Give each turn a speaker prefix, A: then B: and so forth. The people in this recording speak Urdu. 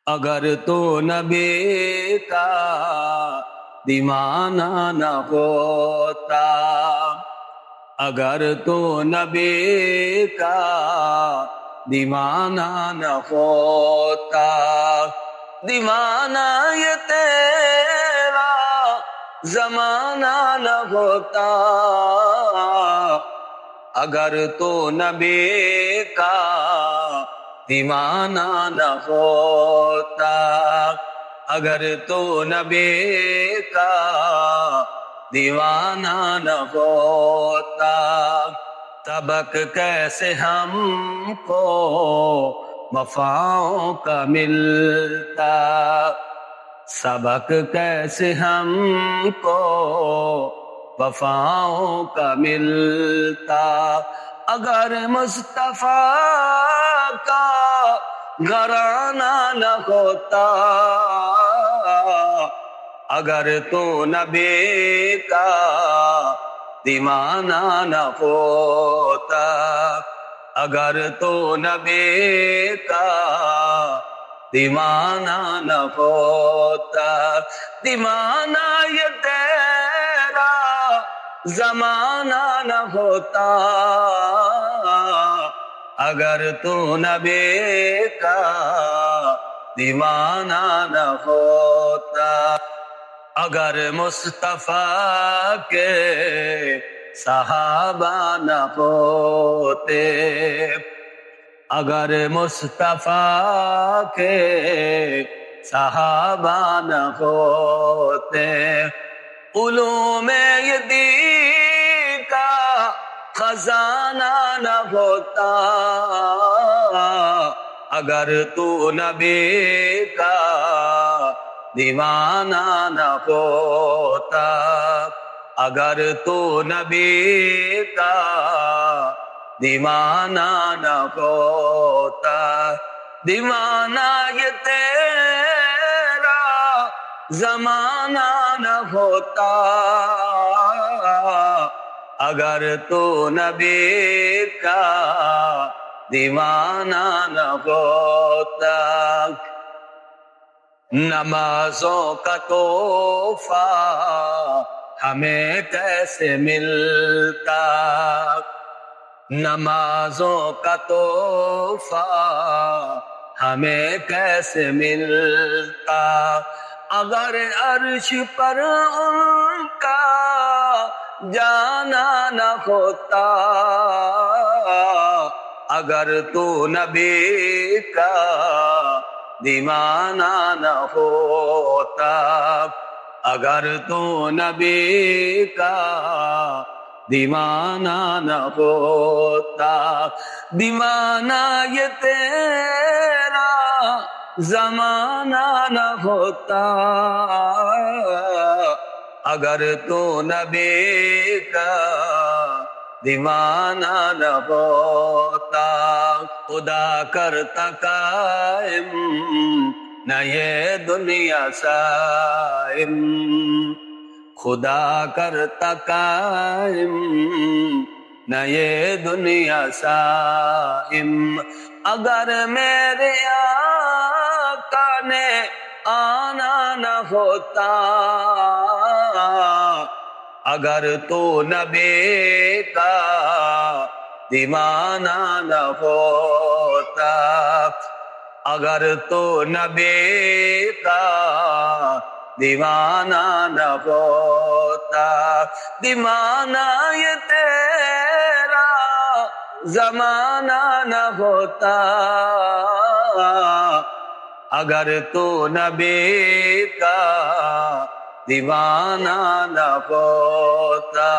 A: اگر تو نبی کا دیوانہ نہ ہوتا، اگر تو نبی کا دیوانہ نہ ہوتا، دیوانہ یہ تیرا زمانہ نہ ہوتا، اگر تو نبی کا دیوانہ نہ ہوتا، اگر تو نبی کا دیوانہ نہ ہوتا، سبق کیسے ہم کو وفاؤں کا ملتا، سبق کیسے ہم کو وفاؤں کا ملتا، اگر مصطفیٰ کا گھرانہ نہ ہوتا، اگر تو نبی کا دیوانہ نہ ہوتا، اگر تو نبی کا دیوانہ نہ ہوتا، دیوانہ یہ تیرا زمانہ نہ ہوتا، اگر تو نبی کا دیوانہ نہ ہوتا، اگر مصطفیٰ کے صحابہ نہ ہوتے، اگر مصطفیٰ کے صحابہ نہ ہوتے، علوم یہ دین کا خزانہ نہ ہوتا، اگر تو نبی کا دیوانہ نہ ہوتا، اگر تو نبی کا دیوانہ نہ ہوتا، دیوانہ یہ تیرا زمانہ نہ ہوتا، اگر تو نبی کا دیوانہ نہ ہوتا، نمازوں کا تحفہ ہمیں کیسے ملتا، نمازوں کا تحفہ ہمیں کیسے ملتا، اگر عرش پر ان کا جانا نہ ہوتا، اگر تو نبی کا دیوانہ نہ ہوتا، اگر تو نبی کا دیوانہ نہ ہوتا، دیوانہ یہ تیرا زمانہ نہ ہوتا، اگر تو نبی کا دیوانہ نہ ہوتا، خدا کرتا قائم نہ یہ دنیا سائم، خدا کرتا قائم نہ یہ دنیا سائم، اگر میرے آقا نے آنا نہ ہوتا، اگر تو نبی کا دیوانہ نہ ہوتا، اگر تو نبی کا دیوانہ نہ ہوتا، دیوانہ یہ تیرا زمانہ نہ ہوتا، اگر تو نبی کا دیوانہ نہ ہوتا۔